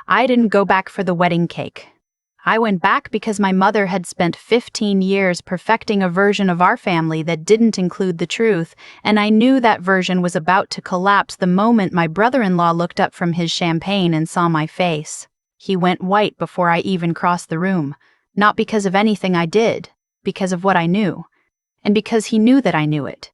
I didn't go back for the wedding cake. I went back because my mother had spent 15 years perfecting a version of our family that didn't include the truth, and I knew that version was about to collapse the moment my brother-in-law looked up from his champagne and saw my face. He went white before I even crossed the room, not because of anything I did, because of what I knew, and because he knew that I knew it.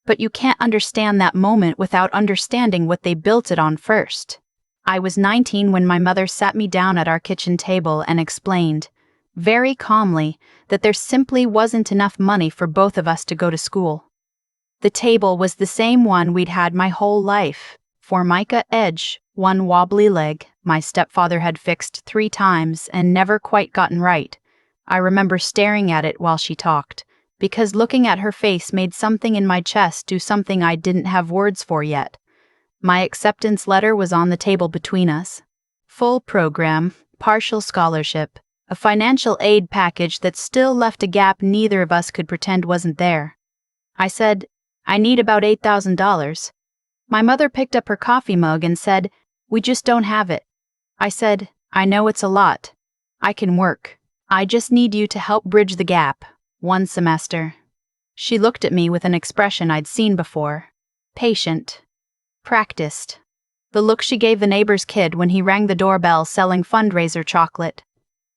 But you can't understand that moment without understanding what they built it on first. I was 19 when my mother sat me down at our kitchen table and explained, very calmly, that there simply wasn't enough money for both of us to go to school. The table was the same one we'd had my whole life. Formica edge, one wobbly leg, my stepfather had fixed 3 times and never quite gotten right. I remember staring at it while she talked, because looking at her face made something in my chest do something I didn't have words for yet. My acceptance letter was on the table between us. Full program, partial scholarship, a financial aid package that still left a gap neither of us could pretend wasn't there. I said, I need about $8,000. My mother picked up her coffee mug and said, we just don't have it. I said, I know it's a lot. I can work. I just need you to help bridge the gap. 1 semester. She looked at me with an expression I'd seen before. Patient. Practiced. The look she gave the neighbor's kid when he rang the doorbell selling fundraiser chocolate.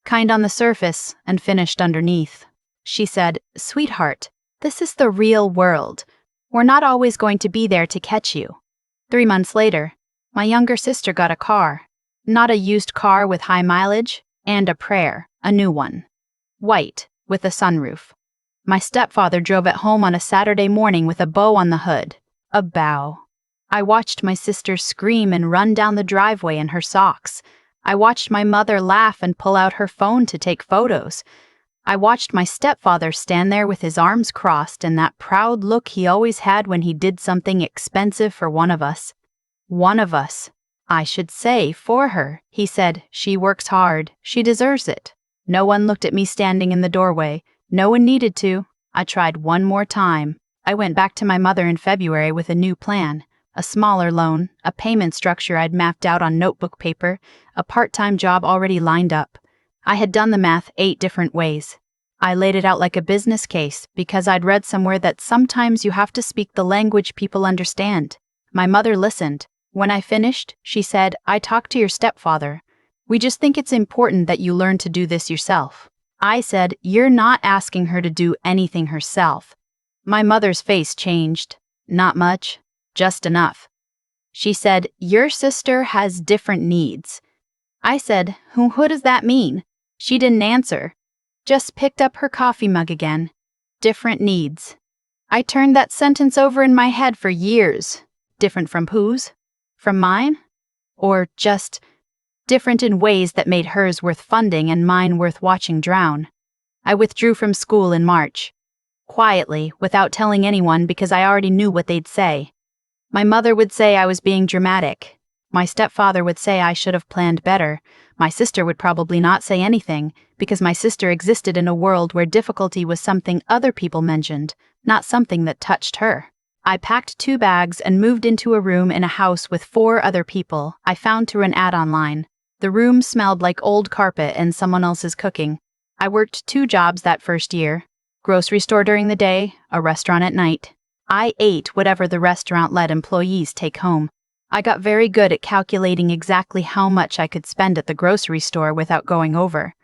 Kind on the surface and finished underneath. She said, sweetheart, this is the real world. We're not always going to be there to catch you. 3 months later, my younger sister got a car. Not a used car with high mileage, and a prayer, a new one. White, with a sunroof. My stepfather drove it home on a Saturday morning with a bow on the hood. A bow. I watched my sister scream and run down the driveway in her socks. I watched my mother laugh and pull out her phone to take photos. I watched my stepfather stand there with his arms crossed and that proud look he always had when he did something expensive for one of us. One of us. I should say, for her. He said, she works hard. She deserves it. No one looked at me standing in the doorway. No one needed to. I tried one more time. I went back to my mother in February with a new plan. A smaller loan, a payment structure I'd mapped out on notebook paper, a part-time job already lined up. I had done the math 8 different ways. I laid it out like a business case because I'd read somewhere that sometimes you have to speak the language people understand. My mother listened. When I finished, she said, I talked to your stepfather. We just think it's important that you learn to do this yourself. I said, you're not asking her to do anything herself. My mother's face changed. Not much. Just enough. She said, your sister has different needs. I said, who does that mean? She didn't answer. Just picked up her coffee mug again. Different needs. I turned that sentence over in my head for years. Different from whose? From mine? Or just different in ways that made hers worth funding and mine worth watching drown. I withdrew from school in March. Quietly, without telling anyone because I already knew what they'd say. My mother would say I was being dramatic. My stepfather would say I should have planned better. My sister would probably not say anything, because my sister existed in a world where difficulty was something other people mentioned, not something that touched her. I packed 2 bags and moved into a room in a house with 4 other people I found through an ad online. The room smelled like old carpet and someone else's cooking. I worked 2 jobs that first year. Grocery store during the day, a restaurant at night. I ate whatever the restaurant let employees take home. I got very good at calculating exactly how much I could spend at the grocery store without going over.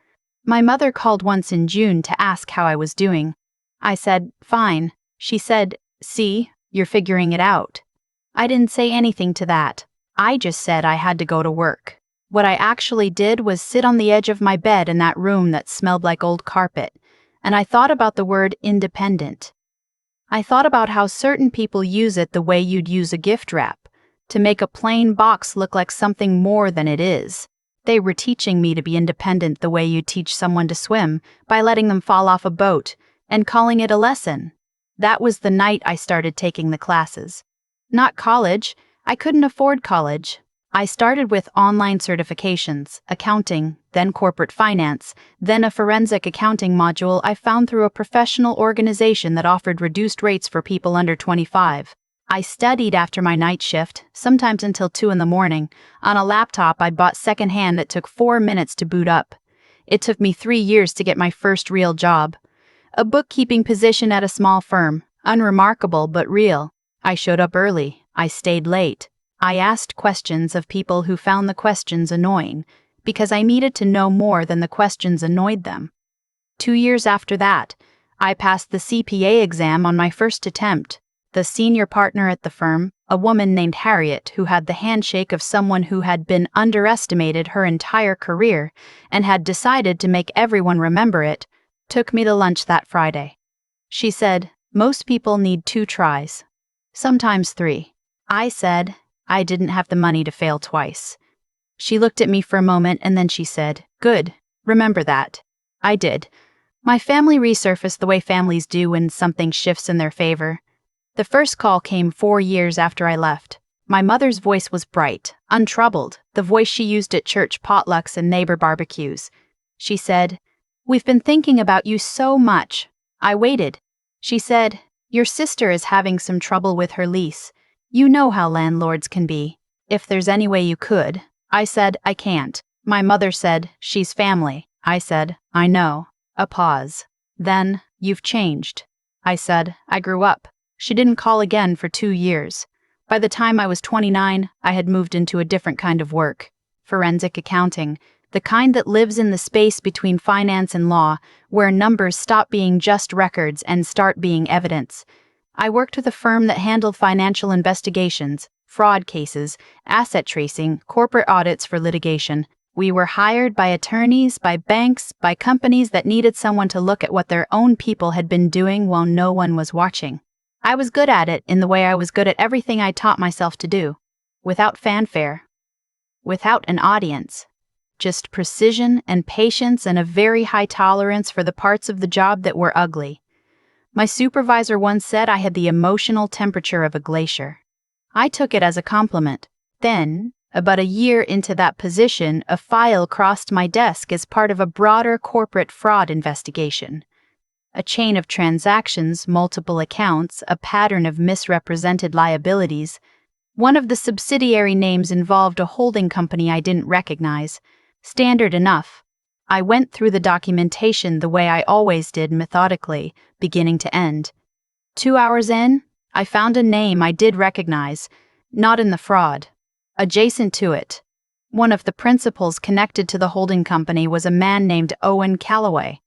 My mother called once in June to ask how I was doing. I said, fine. She said, see, you're figuring it out. I didn't say anything to that. I just said I had to go to work. What I actually did was sit on the edge of my bed in that room that smelled like old carpet, and I thought about the word independent. I thought about how certain people use it the way you'd use a gift wrap, to make a plain box look like something more than it is. They were teaching me to be independent the way you teach someone to swim, by letting them fall off a boat, and calling it a lesson. That was the night I started taking the classes. Not college. I couldn't afford college. I started with online certifications, accounting, then corporate finance, then a forensic accounting module I found through a professional organization that offered reduced rates for people under 25. I studied after my night shift, sometimes until 2 in the morning, on a laptop I'd bought secondhand that took 4 minutes to boot up. It took me 3 years to get my first real job. A bookkeeping position at a small firm, unremarkable but real. I showed up early. I stayed late. I asked questions of people who found the questions annoying, because I needed to know more than the questions annoyed them. 2 years after that, I passed the CPA exam on my first attempt. The senior partner at the firm, a woman named Harriet who had the handshake of someone who had been underestimated her entire career and had decided to make everyone remember it, took me to lunch that Friday. She said, "Most people need 2 tries. Sometimes 3. I said, I didn't have the money to fail twice. She looked at me for a moment and then she said, "Good, remember that." I did. My family resurfaced the way families do when something shifts in their favor. The first call came 4 years after I left. My mother's voice was bright, untroubled, the voice she used at church potlucks and neighbor barbecues. She said, "We've been thinking about you so much." I waited. She said, "Your sister is having some trouble with her lease. You know how landlords can be. If there's any way you could." I said, "I can't." My mother said, "She's family." I said, "I know." A pause. Then, "You've changed." I said, "I grew up." She didn't call again for 2 years. By the time I was 29, I had moved into a different kind of work. Forensic accounting, the kind that lives in the space between finance and law, where numbers stop being just records and start being evidence. I worked with a firm that handled financial investigations, fraud cases, asset tracing, corporate audits for litigation. We were hired by attorneys, by banks, by companies that needed someone to look at what their own people had been doing while no one was watching. I was good at it in the way I was good at everything I taught myself to do. Without fanfare. Without an audience. Just precision and patience and a very high tolerance for the parts of the job that were ugly. My supervisor once said I had the emotional temperature of a glacier. I took it as a compliment. Then, about a year into that position, a file crossed my desk as part of a broader corporate fraud investigation. A chain of transactions, multiple accounts, a pattern of misrepresented liabilities. One of the subsidiary names involved a holding company I didn't recognize. Standard enough. I went through the documentation the way I always did, methodically, beginning to end. 2 hours in, I found a name I did recognize, not in the fraud. Adjacent to it. One of the principals connected to the holding company was a man named Owen Calloway.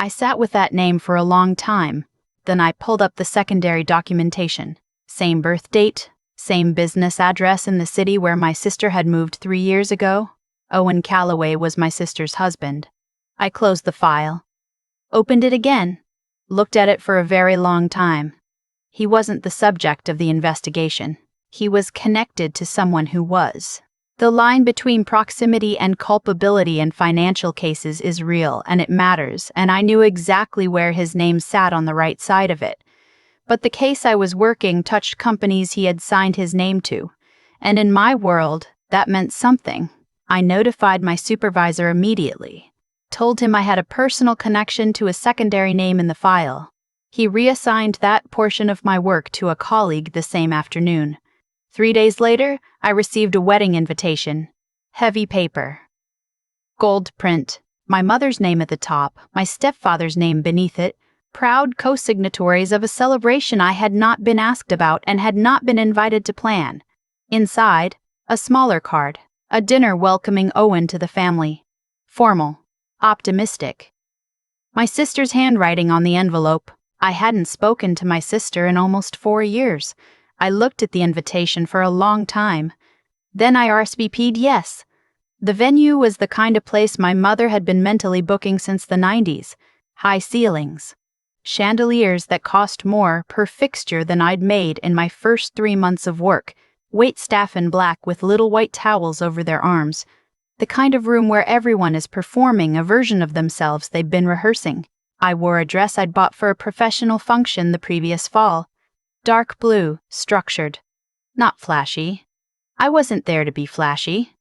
I sat with that name for a long time. Then I pulled up the secondary documentation. Same birth date, same business address in the city where my sister had moved 3 years ago. Owen Calloway was my sister's husband. I closed the file. Opened it again. Looked at it for a very long time. He wasn't the subject of the investigation. He was connected to someone who was. The line between proximity and culpability in financial cases is real, and it matters, and I knew exactly where his name sat on the right side of it. But the case I was working touched companies he had signed his name to, and in my world, that meant something. I notified my supervisor immediately, told him I had a personal connection to a secondary name in the file. He reassigned that portion of my work to a colleague the same afternoon. 3 days later, I received a wedding invitation. Heavy paper. Gold print. My mother's name at the top, my stepfather's name beneath it, proud co-signatories of a celebration I had not been asked about and had not been invited to plan. Inside, a smaller card, a dinner welcoming Owen to the family. Formal. Optimistic. My sister's handwriting on the envelope. I hadn't spoken to my sister in almost 4 years. I looked at the invitation for a long time. Then I RSVP'd yes. The venue was the kind of place my mother had been mentally booking since the 90s. High ceilings. Chandeliers that cost more per fixture than I'd made in my first 3 months of work. Waitstaff in black with little white towels over their arms. The kind of room where everyone is performing a version of themselves they've been rehearsing. I wore a dress I'd bought for a professional function the previous fall. Dark blue, structured. Not flashy. I wasn't there to be flashy.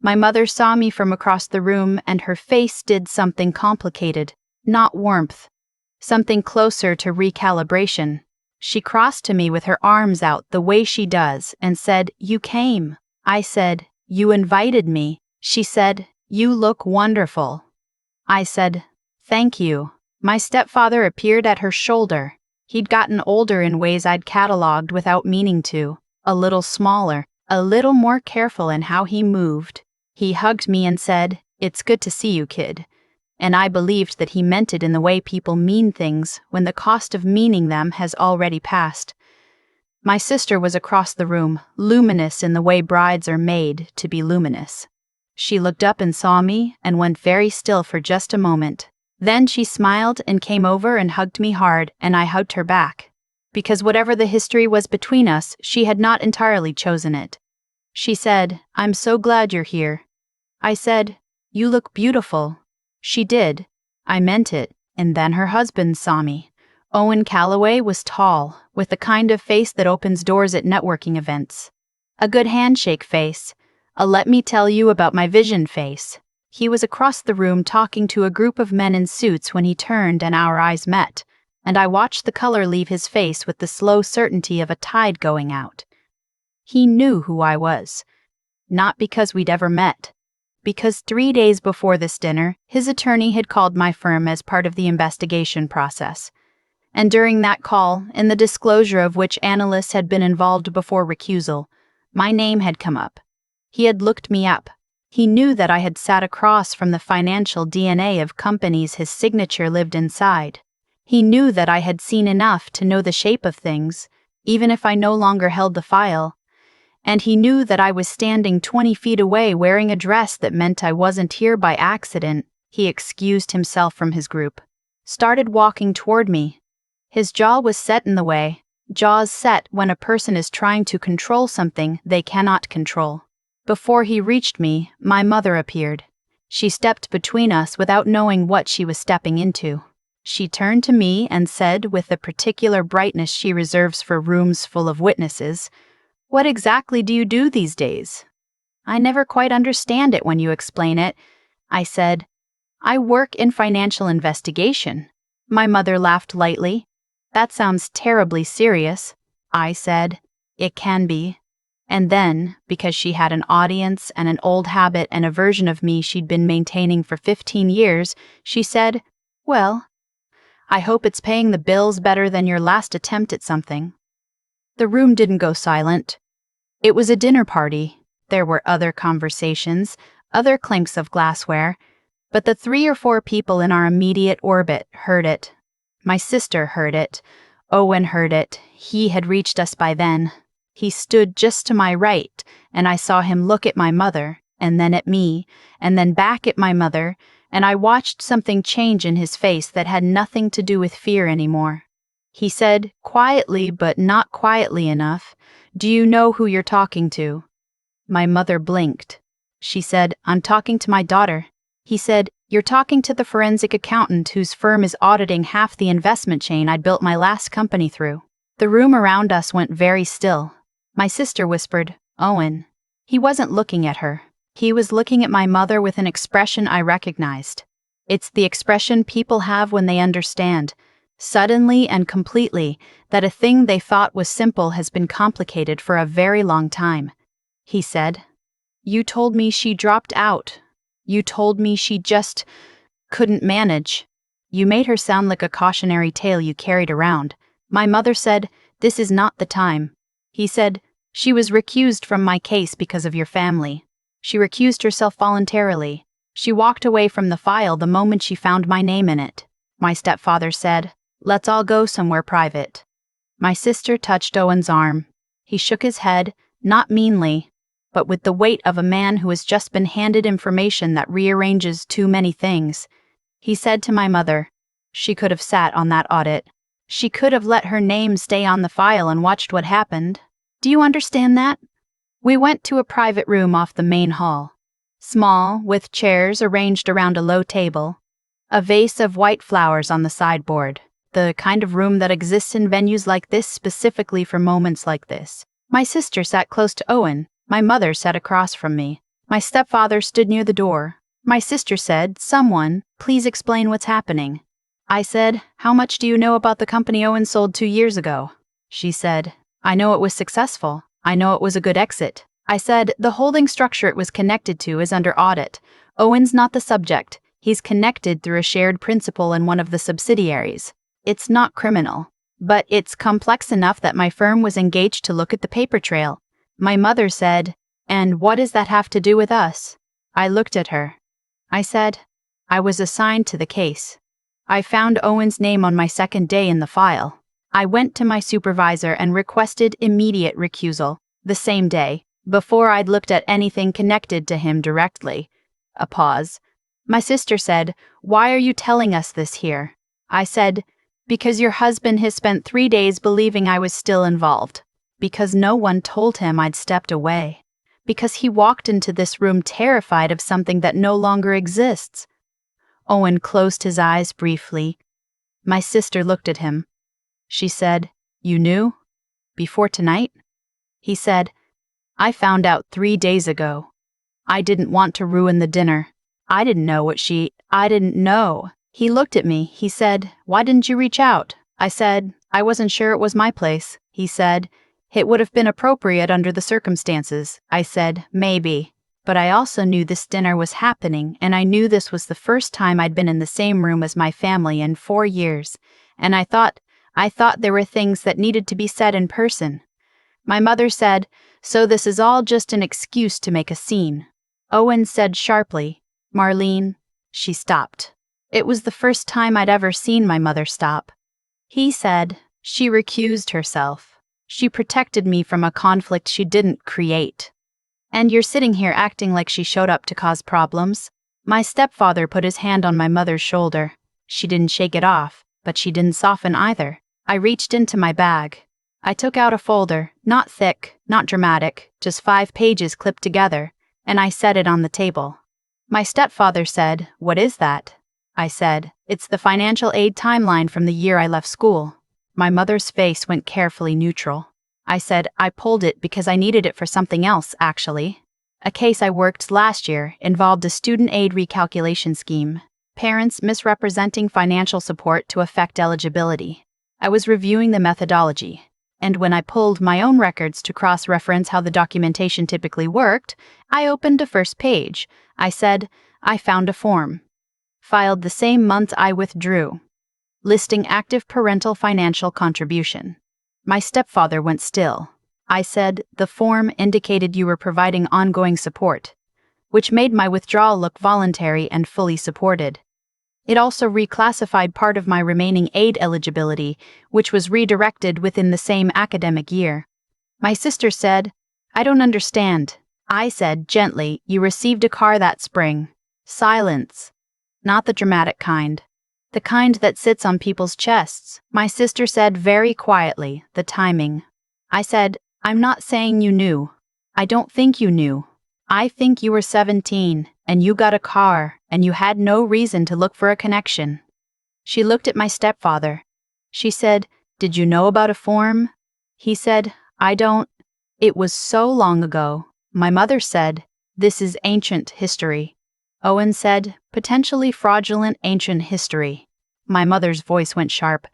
My mother saw me from across the room and her face did something complicated, not warmth. Something closer to recalibration. She crossed to me with her arms out the way she does and said, "You came." I said, "You invited me." She said, "You look wonderful." I said, "Thank you." My stepfather appeared at her shoulder. He'd gotten older in ways I'd catalogued without meaning to, a little smaller, a little more careful in how he moved. He hugged me and said, "It's good to see you, kid." And I believed that he meant it in the way people mean things when the cost of meaning them has already passed. My sister was across the room, luminous in the way brides are made to be luminous. She looked up and saw me and went very still for just a moment. Then she smiled and came over and hugged me hard, and I hugged her back. Because whatever the history was between us, she had not entirely chosen it. She said, "I'm so glad you're here." I said, "You look beautiful." She did. I meant it, and then her husband saw me. Owen Calloway was tall, with the kind of face that opens doors at networking events. A good handshake face, a let me tell you about my vision face. He was across the room talking to a group of men in suits when he turned and our eyes met, and I watched the color leave his face with the slow certainty of a tide going out. He knew who I was. Not because we'd ever met. Because 3 days before this dinner, his attorney had called my firm as part of the investigation process. And during that call, in the disclosure of which analysts had been involved before recusal, my name had come up. He had looked me up. He knew that I had sat across from the financial DNA of companies his signature lived inside. He knew that I had seen enough to know the shape of things, even if I no longer held the file. And he knew that I was standing 20 feet away wearing a dress that meant I wasn't here by accident. He excused himself from his group, started walking toward me. His jaw was set in the way. Jaws set when a person is trying to control something they cannot control. Before he reached me, my mother appeared. She stepped between us without knowing what she was stepping into. She turned to me and said, with the particular brightness she reserves for rooms full of witnesses, "What exactly do you do these days?" "I never quite understand it when you explain it." I said, "I work in financial investigation." My mother laughed lightly. "That sounds terribly serious." I said, "It can be." And then, because she had an audience and an old habit and a version of me she'd been maintaining for 15 years, she said, "Well, I hope it's paying the bills better than your last attempt at something." The room didn't go silent. It was a dinner party. There were other conversations, other clinks of glassware, but the 3 or 4 people in our immediate orbit heard it. My sister heard it. Owen heard it. He had reached us by then. He stood just to my right, and I saw him look at my mother, and then at me, and then back at my mother, and I watched something change in his face that had nothing to do with fear anymore. He said, quietly but not quietly enough, "Do you know who you're talking to?" My mother blinked. She said, "I'm talking to my daughter." He said, "You're talking to the forensic accountant whose firm is auditing half the investment chain I built my last company through." The room around us went very still. My sister whispered, "Owen." He wasn't looking at her. He was looking at my mother with an expression I recognized. It's the expression people have when they understand, suddenly and completely, that a thing they thought was simple has been complicated for a very long time. He said, "You told me she dropped out. You told me she just couldn't manage. You made her sound like a cautionary tale you carried around." My mother said, "This is not the time." He said, "She was recused from my case because of your family. She recused herself voluntarily. She walked away from the file the moment she found my name in it." My stepfather said, "Let's all go somewhere private." My sister touched Owen's arm. He shook his head, not meanly, but with the weight of a man who has just been handed information that rearranges too many things. He said to my mother, "She could have sat on that audit. She could have let her name stay on the file and watched what happened. Do you understand that?" We went to a private room off the main hall. Small, with chairs arranged around a low table. A vase of white flowers on the sideboard. The kind of room that exists in venues like this specifically for moments like this. My sister sat close to Owen. My mother sat across from me. My stepfather stood near the door. My sister said, "Someone, please explain what's happening." I said, "How much do you know about the company Owen sold 2 years ago?" She said, I know it was successful. I know it was a good exit. I said, the holding structure it was connected to is under audit. Owen's not the subject. He's connected through a shared principal in one of the subsidiaries. It's not criminal. But it's complex enough that my firm was engaged to look at the paper trail. My mother said, and what does that have to do with us? I looked at her. I said, I was assigned to the case. I found Owen's name on my second day in the file. I went to my supervisor and requested immediate recusal, the same day, before I'd looked at anything connected to him directly. A pause. My sister said, why are you telling us this here? I said, because your husband has spent 3 days believing I was still involved. Because no one told him I'd stepped away. Because he walked into this room terrified of something that no longer exists. Owen closed his eyes briefly. My sister looked at him. She said, you knew? Before tonight? He said, I found out 3 days ago. I didn't want to ruin the dinner. I didn't know. He looked at me. He said, why didn't you reach out? I said, I wasn't sure it was my place. He said, it would have been appropriate under the circumstances. I said, maybe. But I also knew this dinner was happening, and I knew this was the first time I'd been in the same room as my family in 4 years. And I thought there were things that needed to be said in person. My mother said, so this is all just an excuse to make a scene. Owen said sharply, Marlene. She stopped. It was the first time I'd ever seen my mother stop. He said, she recused herself. She protected me from a conflict she didn't create. And you're sitting here acting like she showed up to cause problems? My stepfather put his hand on my mother's shoulder. She didn't shake it off, but she didn't soften either. I reached into my bag. I took out a folder, not thick, not dramatic, just 5 pages clipped together, and I set it on the table. My stepfather said, what is that? I said, it's the financial aid timeline from the year I left school. My mother's face went carefully neutral. I said, I pulled it because I needed it for something else, actually. A case I worked last year involved a student aid recalculation scheme, parents misrepresenting financial support to affect eligibility. I was reviewing the methodology, and when I pulled my own records to cross-reference how the documentation typically worked, I opened the first page. I said, I found a form. Filed the same month I withdrew. Listing active parental financial contribution. My stepfather went still. I said, the form indicated you were providing ongoing support, which made my withdrawal look voluntary and fully supported. It also reclassified part of my remaining aid eligibility, which was redirected within the same academic year. My sister said, I don't understand. I said, gently, you received a car that spring. Silence. Not the dramatic kind. The kind that sits on people's chests. My sister said very quietly, the timing. I said, I'm not saying you knew. I don't think you knew. I think you were 17, and you got a car, and you had no reason to look for a connection. She looked at my stepfather. She said, did you know about a form? He said, I don't. It was so long ago. My mother said, this is ancient history. Owen said, potentially fraudulent ancient history. My mother's voice went sharp.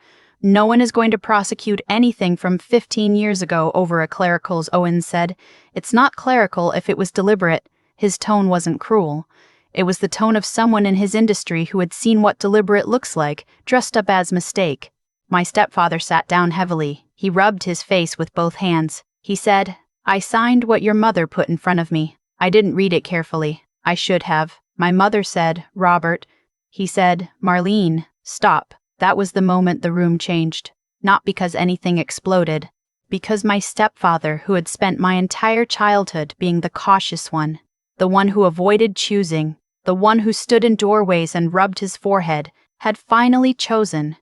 No one is going to prosecute anything from 15 years ago over a clerical's, Owen said. It's not clerical if it was deliberate. His tone wasn't cruel. It was the tone of someone in his industry who had seen what deliberate looks like, dressed up as mistake. My stepfather sat down heavily. He rubbed his face with both hands. He said, I signed what your mother put in front of me. I didn't read it carefully. I should have. My mother said, Robert. He said, Marlene, stop. That was the moment the room changed. Not because anything exploded. Because my stepfather, who had spent my entire childhood being the cautious one, the one who avoided choosing, the one who stood in doorways and rubbed his forehead, had finally chosen.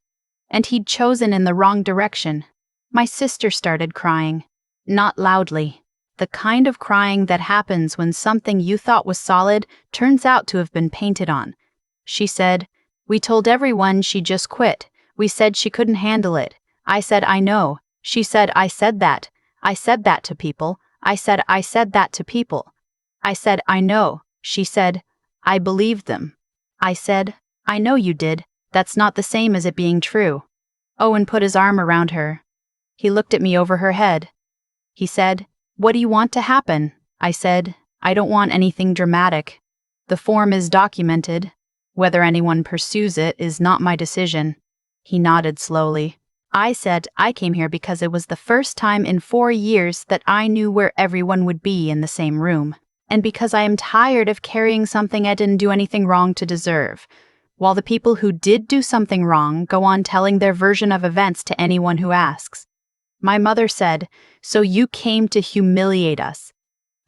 And he'd chosen in the wrong direction. My sister started crying. Not loudly. The kind of crying that happens when something you thought was solid turns out to have been painted on. She said, we told everyone she just quit. We said she couldn't handle it. I said, I know. She said, I said that. I said that to people. I said that to people. I said, I know. She said, I believed them. I said, I know you did. That's not the same as it being true. Owen put his arm around her. He looked at me over her head. He said, "What do you want to happen?" I said, "I don't want anything dramatic. The form is documented. Whether anyone pursues it is not my decision." He nodded slowly. I said I came here because it was the first time in 4 years that I knew where everyone would be in the same room, and because I am tired of carrying something I didn't do anything wrong to deserve, while the people who did do something wrong go on telling their version of events to anyone who asks. My mother said, "So you came to humiliate us."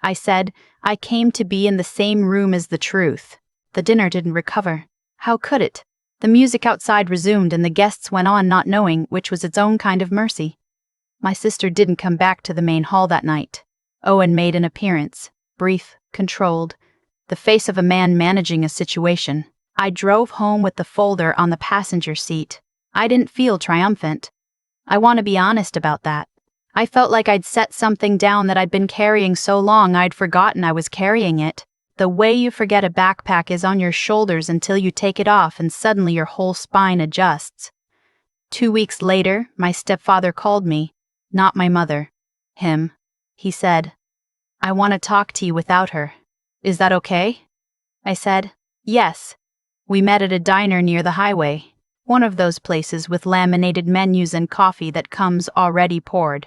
I said, "I came to be in the same room as the truth." The dinner didn't recover. How could it? The music outside resumed and the guests went on not knowing, which was its own kind of mercy. My sister didn't come back to the main hall that night. Owen made an appearance, brief, controlled, the face of a man managing a situation. I drove home with the folder on the passenger seat. I didn't feel triumphant. I want to be honest about that. I felt like I'd set something down that I'd been carrying so long I'd forgotten I was carrying it. The way you forget a backpack is on your shoulders until you take it off and suddenly your whole spine adjusts. 2 weeks later, my stepfather called me, not my mother. Him. He said, "I want to talk to you without her. Is that okay?" I said, "Yes." We met at a diner near the highway, one of those places with laminated menus and coffee that comes already poured.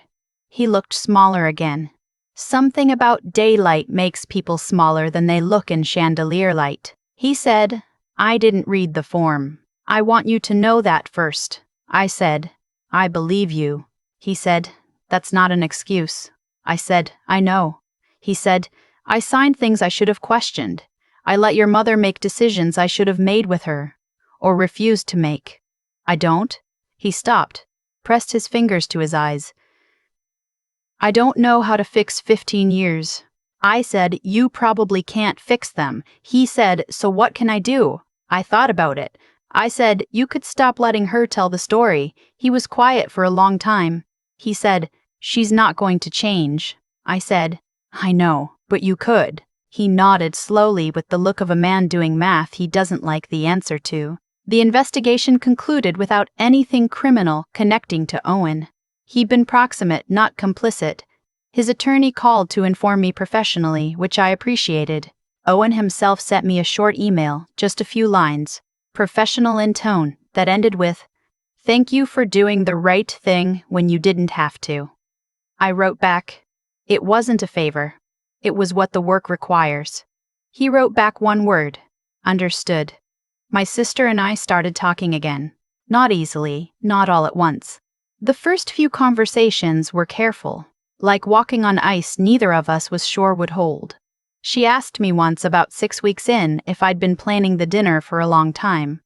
He looked smaller again. Something about daylight makes people smaller than they look in chandelier light. He said, "I didn't read the form. I want you to know that first." I said, "I believe you." He said, "That's not an excuse." I said, "I know." He said, "I signed things I should have questioned. I let your mother make decisions I should have made with her, or refused to make. I don't." He stopped, pressed his fingers to his eyes. "I don't know how to fix 15 years. I said, "You probably can't fix them." He said, "So what can I do?" I thought about it. I said, "You could stop letting her tell the story." He was quiet for a long time. He said, "She's not going to change." I said, "I know, but you could." He nodded slowly with the look of a man doing math he doesn't like the answer to. The investigation concluded without anything criminal connecting to Owen. He'd been proximate, not complicit. His attorney called to inform me professionally, which I appreciated. Owen himself sent me a short email, just a few lines, professional in tone, that ended with, "Thank you for doing the right thing when you didn't have to." I wrote back, "It wasn't a favor. It was what the work requires." He wrote back one word, "Understood." My sister and I started talking again. Not easily, not all at once. The first few conversations were careful, like walking on ice neither of us was sure would hold. She asked me once about 6 weeks in if I'd been planning the dinner for a long time.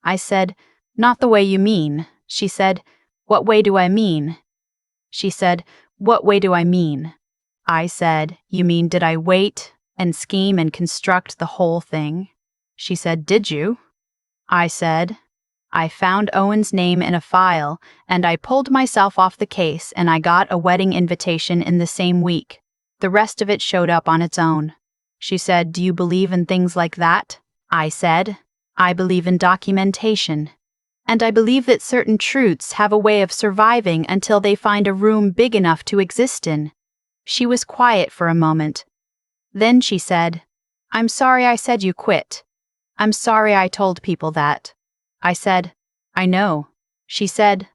I said, "Not the way you mean." She said, "What way do I mean?" She said, "What way do I mean?" I said, "You mean did I wait and scheme and construct the whole thing?" She said, "Did you?" I said, "I found Owen's name in a file, and I pulled myself off the case and I got a wedding invitation in the same week. The rest of it showed up on its own." She said, "Do you believe in things like that?" I said, "I believe in documentation. And I believe that certain truths have a way of surviving until they find a room big enough to exist in." She was quiet for a moment. Then she said, "I'm sorry I said you quit. I'm sorry I told people that." I said, "I know." She said,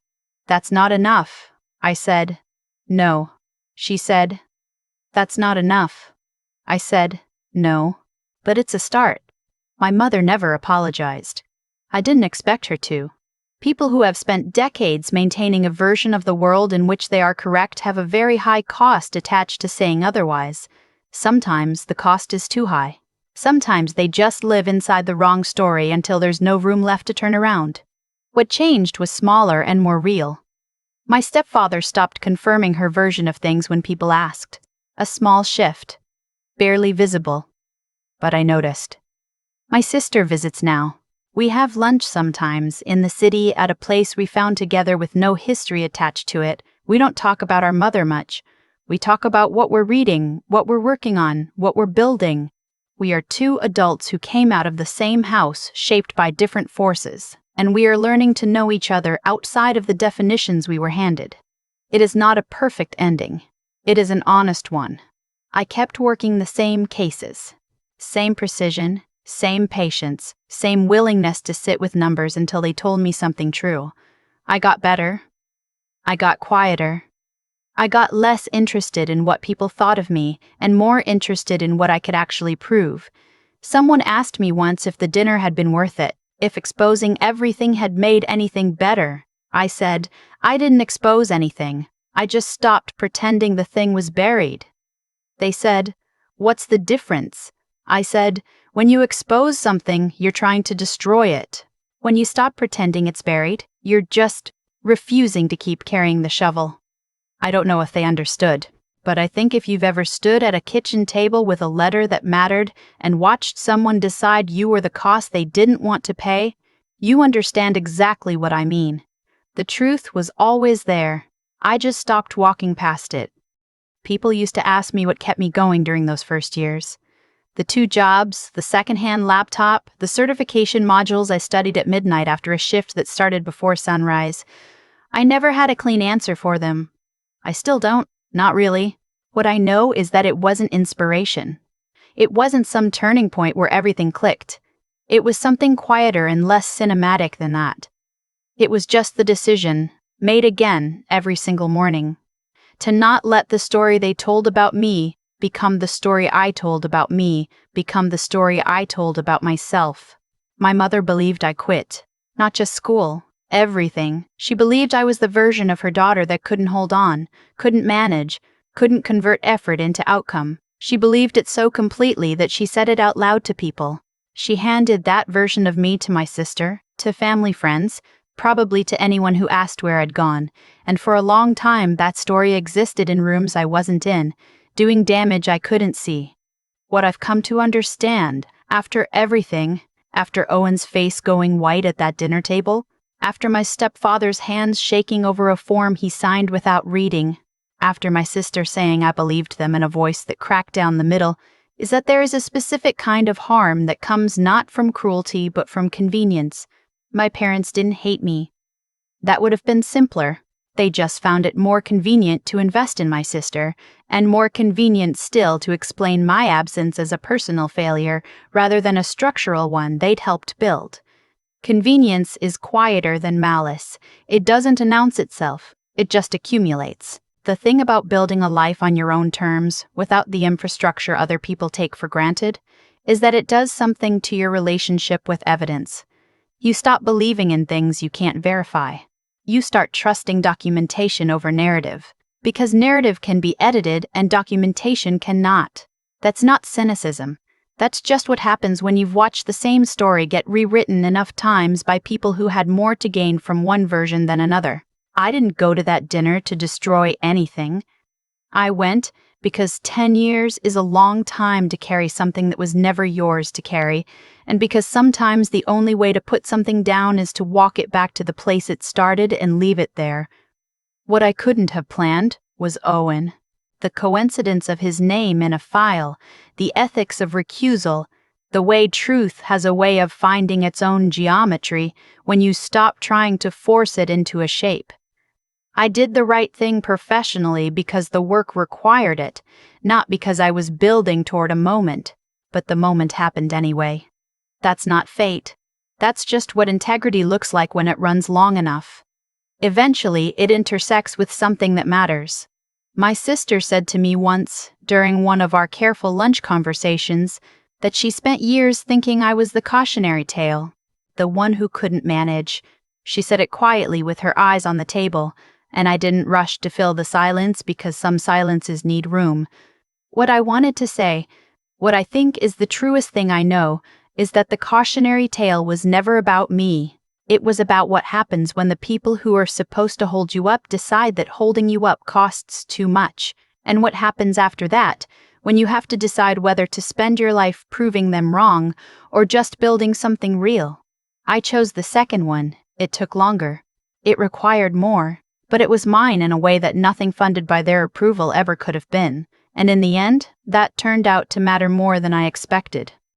"That's not enough." I said, "No." She said, "That's not enough." I said, "No, but it's a start." My mother never apologized. I didn't expect her to. People who have spent decades maintaining a version of the world in which they are correct have a very high cost attached to saying otherwise. Sometimes the cost is too high. Sometimes they just live inside the wrong story until there's no room left to turn around. What changed was smaller and more real. My stepfather stopped confirming her version of things when people asked. A small shift. Barely visible. But I noticed. My sister visits now. We have lunch sometimes, in the city at a place we found together with no history attached to it. We don't talk about our mother much. We talk about what we're reading, what we're working on, what we're building. We are two adults who came out of the same house, shaped by different forces, and we are learning to know each other outside of the definitions we were handed. It is not a perfect ending. It is an honest one. I kept working the same cases. Same precision, same patience, same willingness to sit with numbers until they told me something true. I got better. I got quieter. I got less interested in what people thought of me and more interested in what I could actually prove. Someone asked me once if the dinner had been worth it, if exposing everything had made anything better. I said, I didn't expose anything. I just stopped pretending the thing was buried. They said, what's the difference? I said, when you expose something, you're trying to destroy it. When you stop pretending it's buried, you're just refusing to keep carrying the shovel. I don't know if they understood, but I think if you've ever stood at a kitchen table with a letter that mattered and watched someone decide you were the cost they didn't want to pay, you understand exactly what I mean. The truth was always there. I just stopped walking past it. People used to ask me what kept me going during those first years. The 2 jobs, the secondhand laptop, the certification modules I studied at midnight after a shift that started before sunrise. I never had a clean answer for them. I still don't, not really. What I know is that it wasn't inspiration. It wasn't some turning point where everything clicked. It was something quieter and less cinematic than that. It was just the decision, made again every single morning, to not let the story they told about me become the story I told about me, become the story I told about myself. My mother believed I quit. Not just school, everything. She believed I was the version of her daughter that couldn't hold on, couldn't manage, couldn't convert effort into outcome. She believed it so completely that she said it out loud to people. She handed that version of me to my sister, to family friends, probably to anyone who asked where I'd gone, and for a long time that story existed in rooms I wasn't in, doing damage I couldn't see. What I've come to understand, after everything, after Owen's face going white at that dinner table, after my stepfather's hands shaking over a form he signed without reading, after my sister saying I believed them in a voice that cracked down the middle, is that there is a specific kind of harm that comes not from cruelty but from convenience. My parents didn't hate me. That would have been simpler. They just found it more convenient to invest in my sister, and more convenient still to explain my absence as a personal failure rather than a structural one they'd helped build. Convenience is quieter than malice. It doesn't announce itself, it just accumulates. The thing about building a life on your own terms, without the infrastructure other people take for granted, is that it does something to your relationship with evidence. You stop believing in things you can't verify. You start trusting documentation over narrative, because narrative can be edited and documentation cannot. That's not cynicism. That's just what happens when you've watched the same story get rewritten enough times by people who had more to gain from one version than another. I didn't go to that dinner to destroy anything. I went because 10 years is a long time to carry something that was never yours to carry, and because sometimes the only way to put something down is to walk it back to the place it started and leave it there. What I couldn't have planned was Owen. The coincidence of his name in a file, the ethics of recusal, the way truth has a way of finding its own geometry when you stop trying to force it into a shape. I did the right thing professionally because the work required it, not because I was building toward a moment, but the moment happened anyway. That's not fate. That's just what integrity looks like when it runs long enough. Eventually, it intersects with something that matters. My sister said to me once, during one of our careful lunch conversations, that she spent years thinking I was the cautionary tale, the one who couldn't manage. She said it quietly with her eyes on the table, and I didn't rush to fill the silence because some silences need room. What I wanted to say, what I think is the truest thing I know, is that the cautionary tale was never about me. It was about what happens when the people who are supposed to hold you up decide that holding you up costs too much, and what happens after that, when you have to decide whether to spend your life proving them wrong or just building something real. I chose the second one. It took longer. It required more. But it was mine in a way that nothing funded by their approval ever could have been, and in the end, that turned out to matter more than I expected.